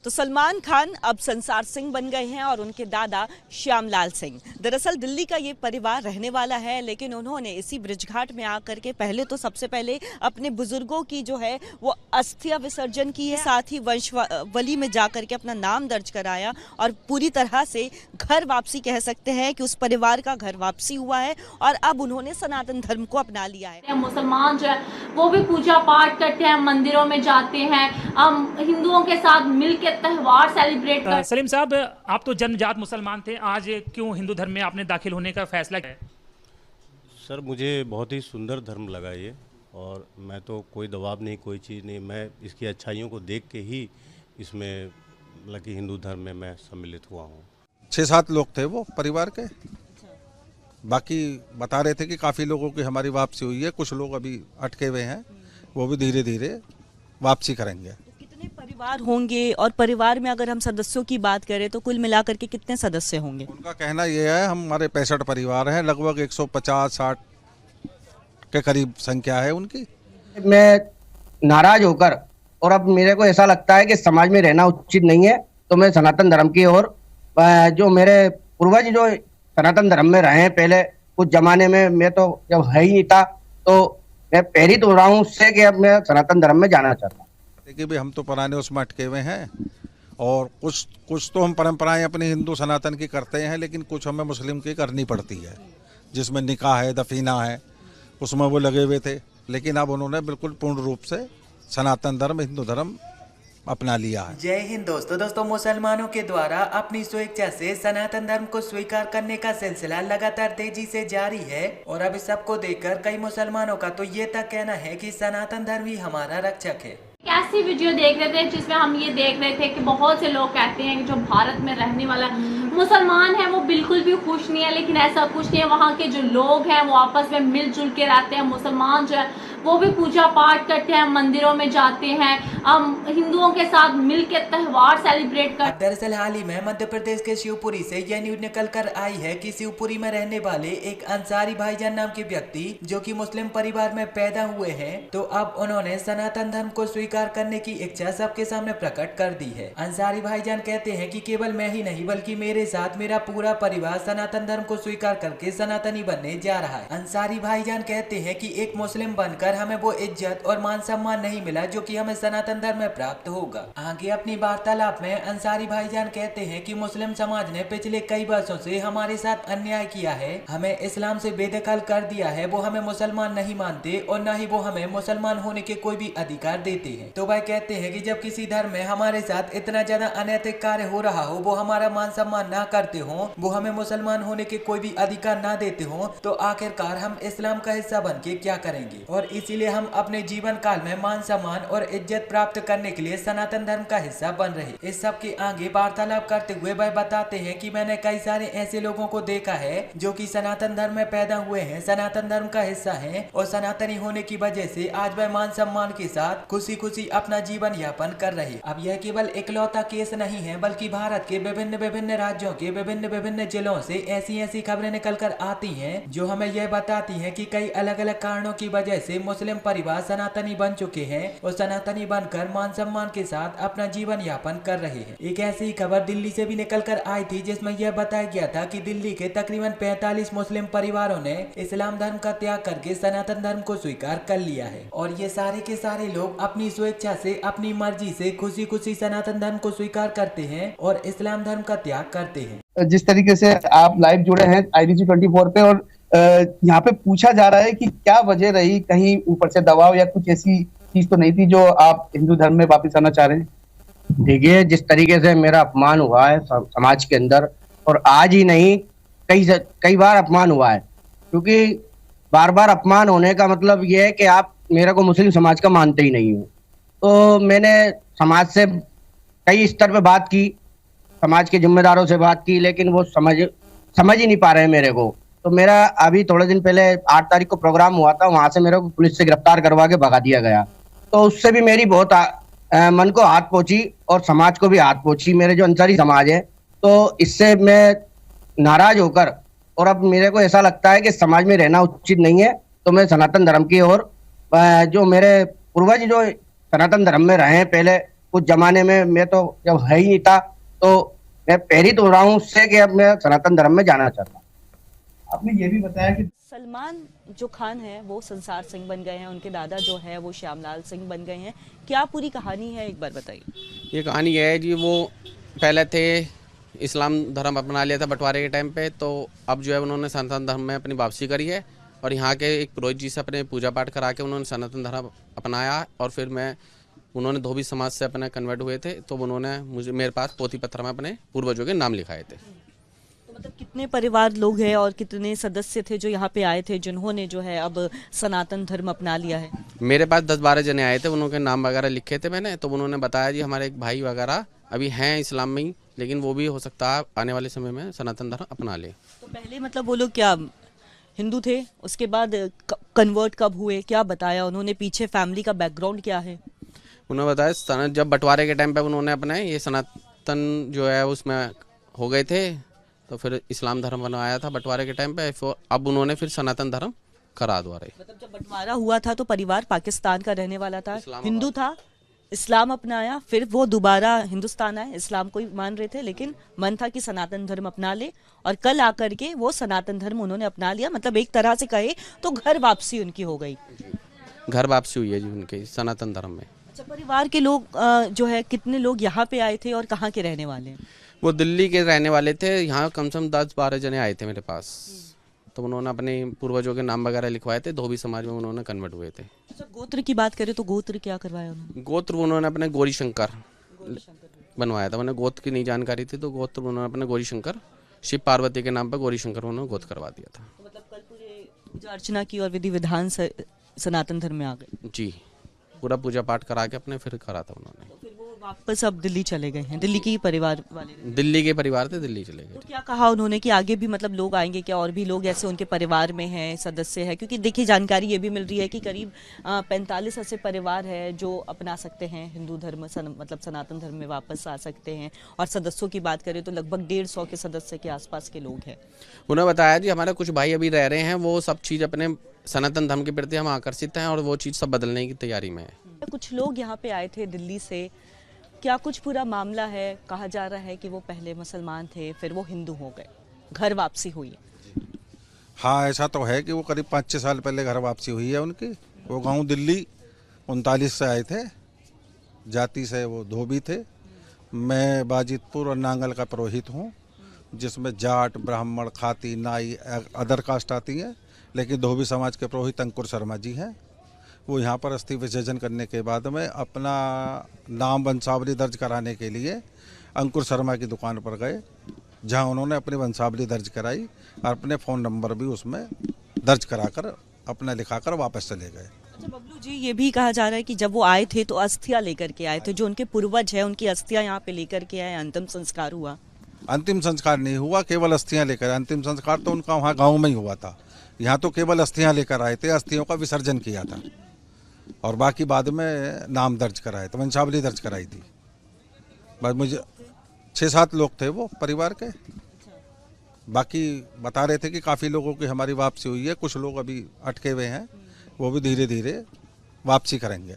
तो सलमान खान अब संसार सिंह बन गए हैं और उनके दादा श्यामलाल सिंह। दरअसल दिल्ली का ये परिवार रहने वाला है, लेकिन उन्होंने इसी ब्रिजघाट में आकर के सबसे पहले अपने बुजुर्गों की जो है वो अस्थियां विसर्जन की है, साथ ही वंशावली में जाकर के अपना नाम दर्ज कराया और पूरी तरह से घर वापसी कह सकते हैं कि उस परिवार का घर वापसी हुआ है और अब उन्होंने सनातन धर्म को अपना लिया है। मुसलमान जो है वो भी पूजा पाठ करते हैं, मंदिरों में जाते हैं, हिंदुओं के साथ मिलकर त्योहार सेलिब्रेट कर। सलीम साहब, आप तो जन्मजात मुसलमान थे, आज क्यों हिंदू धर्म में आपने दाखिल होने का फैसला किया? सर, मुझे बहुत ही सुंदर धर्म लगा ये, और मैं तो कोई दबाव नहीं, कोई चीज़ नहीं, मैं इसकी अच्छाइयों को देख के ही इसमें मतलब कि हिंदू धर्म में मैं सम्मिलित हुआ हूँ। 6-7 लोग थे वो परिवार के, बाकी बता रहे थे कि काफ़ी लोगों की हमारी वापसी हुई है, कुछ लोग अभी अटके हुए हैं, वो भी धीरे धीरे वापसी करेंगे। कितने परिवार होंगे और परिवार में अगर हम सदस्यों की बात करें तो कुल मिलाकर के कितने सदस्य होंगे? उनका कहना ये है, हमारे 65 परिवार हैं, लगभग 150-60 के करीब संख्या है उनकी। मैं नाराज होकर, और अब मेरे को ऐसा लगता है कि समाज में रहना उचित नहीं है, तो मैं सनातन धर्म की ओर, जो मेरे पूर्वज जो सनातन धर्म में रहे हैं पहले कुछ जमाने में, मैं तो जब है ही नहीं था, तो मैं प्रेरित हो रहा हूँ उससे कि अब मैं सनातन धर्म में जाना चाहता हूँ। देखिए भी हम तो पुराने उसमें अटके हुए हैं, और कुछ तो हम परंपराएं अपनी हिंदू सनातन की करते हैं, लेकिन कुछ हमें मुस्लिम की करनी पड़ती है, जिसमें निकाह है, दफीना है, उसमें वो लगे हुए थे, लेकिन अब उन्होंने बिल्कुल पूर्ण रूप से सनातन धर्म, हिंदू धर्म अपना लिया है। जय हिंद दोस्तों, मुसलमानों के द्वारा अपनी स्वेच्छा से सनातन धर्म को स्वीकार करने का सिलसिला लगातार तेजी से जारी है, और अब इस सबको देखकर कई मुसलमानों का तो ये तक कहना है कि सनातन धर्म ही हमारा रक्षक है। ऐसी वीडियो देख रहे थे जिसमें हम ये देख रहे थे कि बहुत से लोग कहते हैं कि जो भारत में रहने वाला मुसलमान है वो बिल्कुल भी खुश नहीं है, लेकिन ऐसा कुछ नहीं है। वहाँ के जो लोग हैं वो आपस में मिलजुल के रहते हैं। मुसलमान जो है वो भी पूजा पाठ करते हैं, मंदिरों में जाते हैं, हिंदुओं के साथ मिलकर त्योहार सेलिब्रेट कर। दरअसल हाल ही में मध्य प्रदेश के शिवपुरी से यह न्यूज निकल कर आई है कि शिवपुरी में रहने वाले एक अंसारी भाईजान नाम के व्यक्ति, जो कि मुस्लिम परिवार में पैदा हुए हैं, तो अब उन्होंने सनातन धर्म को स्वीकार करने की इच्छा सबके सामने प्रकट कर दी है। अंसारी भाईजान कहते हैं कि केवल मैं ही नहीं बल्कि मेरे साथ मेरा पूरा परिवार सनातन धर्म को स्वीकार करके सनातनी बनने जा रहा है। अंसारी भाईजान कहते हैं कि एक मुस्लिम बनकर हमें वो इज्जत और मान सम्मान नहीं मिला जो कि हमें सनातन धर्म में प्राप्त होगा। आगे अपनी वार्तालाप में अंसारी भाईजान कहते हैं कि मुस्लिम समाज ने पिछले कई वर्षों से हमारे साथ अन्याय किया है, हमें इस्लाम से बेदखल कर दिया है, वो हमें मुसलमान नहीं मानते और न ही वो हमें मुसलमान होने के कोई भी अधिकार देते हैं। तो भाई कहते हैं कि जब किसी धर्म में हमारे साथ इतना ज्यादा अनैतिक कार्य हो रहा हो, वो हमारा मान सम्मान ना करते हो, वो हमें मुसलमान होने के कोई भी अधिकार ना देते हो, तो आखिरकार हम इस्लाम का हिस्सा बन के क्या करेंगे। और इसीलिए हम अपने जीवन काल में मान सम्मान और इज्जत प्राप्त करने के लिए सनातन धर्म का हिस्सा बन रहे। इस सब के आगे वार्तालाप करते हुए भाई बताते हैं कि मैंने कई सारे ऐसे लोगों को देखा है जो कि सनातन धर्म में पैदा हुए हैं, सनातन धर्म का हिस्सा हैं, और सनातनी होने की वजह से आज वह मान सम्मान के साथ खुशी खुशी अपना जीवन यापन कर रहे। अब यह केवल इकलौता केस नहीं है, बल्कि भारत के विभिन्न राज्यों के विभिन्न जिलों से ऐसी खबरें निकल कर आती हैं जो हमें यह बताती हैं कि कई अलग अलग कारणों की वजह से मुस्लिम परिवार सनातनी बन चुके हैं और सनातनी बनकर मान सम्मान के साथ अपना जीवन यापन कर रहे हैं। एक ऐसी खबर दिल्ली से भी निकल कर आई थी जिसमें यह बताया गया था कि दिल्ली के तकरीबन 45 मुस्लिम परिवारों ने इस्लाम धर्म का त्याग करके सनातन धर्म को स्वीकार कर लिया है, और ये सारे के सारे लोग अपनी स्वेच्छा से, अपनी मर्जी से खुशी खुशी सनातन धर्म को स्वीकार करते हैं और इस्लाम धर्म का त्याग करते हैं। जिस तरीके से आप लाइव जुड़े हैं IBC 24 पे, और यहाँ पे पूछा जा रहा है कि क्या वजह रही, कहीं ऊपर से दबाव या कुछ ऐसी चीज तो नहीं थी जो आप हिंदू धर्म में वापस आना चाह रहे हैं? देखिए, जिस तरीके से मेरा अपमान हुआ है समाज के अंदर, और आज ही नहीं कई बार अपमान हुआ है, क्योंकि बार बार अपमान होने का मतलब यह है कि आप मेरे को मुस्लिम समाज का मानते ही नहीं हो। तो मैंने समाज से कई स्तर पे बात की, समाज के जिम्मेदारों से बात की, लेकिन वो समझ ही नहीं पा रहे हैं मेरे को। तो मेरा अभी थोड़े दिन पहले 8 तारीख को प्रोग्राम हुआ था, वहां से मेरे को पुलिस से गिरफ्तार करवा के भगा दिया गया। तो उससे भी मेरी बहुत मन को हाथ पहुंची और समाज को भी हाथ पहुंची, मेरे जो अंसारी समाज है। तो इससे मैं नाराज होकर, और अब मेरे को ऐसा लगता है कि समाज में रहना उचित नहीं है, तो मैं सनातन धर्म की ओर, जो मेरे पूर्वज जो सनातन धर्म में रहे हैं पहले उस जमाने में मैं तो जब है ही नहीं था, तो मैं प्रेरित हो रहा हूँ उससे कि अब मैं सनातन धर्म में जाना चाहता हूँ। आपने ये भी बताया कि सलमान जो खान है वो संसार सिंह बन गए हैं, उनके दादा जो है वो श्यामलाल सिंह बन गए हैं। क्या पूरी कहानी है, एक बार बताइए। ये कहानी है जी, वो पहले थे इस्लाम धर्म अपना लिया था बंटवारे के टाइम पे, तो अब जो है उन्होंने सनातन धर्म में अपनी वापसी करी है और यहाँ के एक पुरोहित जी से अपने पूजा पाठ करा के उन्होंने सनातन धर्म अपनाया। और फिर उन्होंने धोबी समाज से अपने कन्वर्ट हुए थे, तो उन्होंने मेरे पास पोथी पत्र में अपने पूर्वजों के नाम लिखाए थे। तो मतलब कितने परिवार लोग हैं और कितने सदस्य थे जो यहाँ पे आए थे, जिन्होंने जो है अब सनातन धर्म अपना लिया है? मेरे पास 10-12 जने आए थे, उनके नाम वगैरह लिखे थे मैंने। तो उन्होंने बताया जी हमारे एक भाई वगैरह अभी हैं इस्लाम में ही, लेकिन वो भी हो सकता है आने वाले समय में सनातन धर्म अपना ले। तो पहले मतलब वो लोग क्या हिंदू थे, उसके बाद कन्वर्ट कब हुए, क्या बताया उन्होंने, पीछे फैमिली का बैकग्राउंड क्या है? उन्होंने बताया जब बंटवारे के टाइम पे उन्होंने अपने ये सनातन जो है उसमें हो गए थे, तो फिर इस्लाम धर्म बनवाया था बंटवारे के टाइम पे। अब उन्होंने फिर सनातन धर्म करा दोबारा। मतलब जब बंटवारा हुआ था तो परिवार पाकिस्तान का रहने वाला था, इस्लामाबाद। हिंदू था, इस्लाम अपनाया, फिर वो दोबारा हिंदुस्तान आए, इस्लाम को ही मान रहे थे, लेकिन मन था कि सनातन धर्म अपना ले, और कल आकर के वो सनातन धर्म उन्होंने अपना लिया। मतलब एक तरह से कहे तो घर वापसी उनकी हो गई। घर वापसी हुई है जी उनके सनातन धर्म में। अच्छा, परिवार के लोग जो है कितने लोग यहाँ पे आए थे और कहाँ के रहने वाले हैं? वो दिल्ली के रहने वाले थे, यहाँ कम से कम 10-12 जने आए थे मेरे पास। तो उन्होंने अपने पूर्वजों के नाम वगैरह लिखवाए थे, धोबी समाज में उन्होंने कन्वर्ट हुए थे। अच्छा, गोत्र की बात करें तो गोत्र क्या करवाया उन्होंने? गोत्र उन्होंने अपने गौरी शंकर बनवाया था। उन्हें गोत्र की नहीं जानकारी थी, तो गोत्र उन्होंने अपने गौरी शंकर, शिव पार्वती के नाम पर गौरी शंकर उन्होंने गोत्र करवा दिया था। तो मतलब कल पूरे पूजा अर्चना की और विधि विधान से सनातन धर्म में आ गए? जी, पूरा पूजा पाठ करा के अपने फिर करा था उन्होंने। फिर वो वापस अब दिल्ली चले गए हैं, दिल्ली की परिवार वाले ने? दिल्ली के परिवार थे, दिल्ली चले तो गए। क्या कहा उन्होंने कि आगे भी मतलब लोग आएंगे क्या, और भी लोग ऐसे उनके परिवार में हैं, सदस्य हैं? क्योंकि देखिए जानकारी ये भी मिल रही है कि करीब 45 ऐसे परिवार है जो अपना सकते हैं हिंदू धर्म, मतलब सनातन धर्म में वापस आ सकते हैं। और सदस्यों की बात करें तो लगभग 150 के सदस्य के आसपास के लोग हैं। उन्होंने बताया जी हमारे कुछ भाई अभी रह रहे हैं, वो सब चीज़ अपने सनातन धर्म के प्रति हम आकर्षित हैं और वो चीज़ सब बदलने की तैयारी में है। कुछ लोग यहाँ पे आए थे दिल्ली से, क्या कुछ पूरा मामला है? कहा जा रहा है कि वो पहले मुसलमान थे, फिर वो हिंदू हो गए, घर वापसी हुई। हाँ, ऐसा तो है कि वो करीब 5-6 साल पहले घर वापसी हुई है उनकी। वो गांव दिल्ली 39 से आए थे, जाति से वो धोबी थे। मैं बाजितपुर और नांगल का पुरोहित हूँ, जिसमें जाट, ब्राह्मण, खाती, नाई, अदर कास्ट आती है, लेकिन धोबी समाज के पुरोहित अंकुर शर्मा जी हैं। वो यहाँ पर अस्थि विसर्जन करने के बाद में अपना नाम वंशावली दर्ज कराने के लिए अंकुर शर्मा की दुकान पर गए, जहाँ उन्होंने अपनी वंशावली दर्ज कराई और अपने फ़ोन नंबर भी उसमें दर्ज कराकर अपना लिखाकर वापस चले गए। अच्छा बबलू जी, ये भी कहा जा रहा है कि जब वो आए थे तो अस्थियां लेकर के आए थे, जो उनके पूर्वज है उनकी अस्थियां यहाँ पे लेकर के आए, अंतिम संस्कार हुआ? अंतिम संस्कार नहीं हुआ, केवल अस्थियाँ लेकर। अंतिम संस्कार तो उनका वहाँ गाँव में ही हुआ था, यहाँ तो केवल अस्थियाँ लेकर आए थे, अस्थियों का विसर्जन किया था और बाकी बाद में नाम दर्ज कराए थे, वंशावली दर्ज कराई थी। बस मुझे 6-7 लोग थे वो परिवार के, बाकी बता रहे थे कि काफ़ी लोगों की हमारी वापसी हुई है, कुछ लोग अभी अटके हुए हैं, वो भी धीरे धीरे वापसी करेंगे।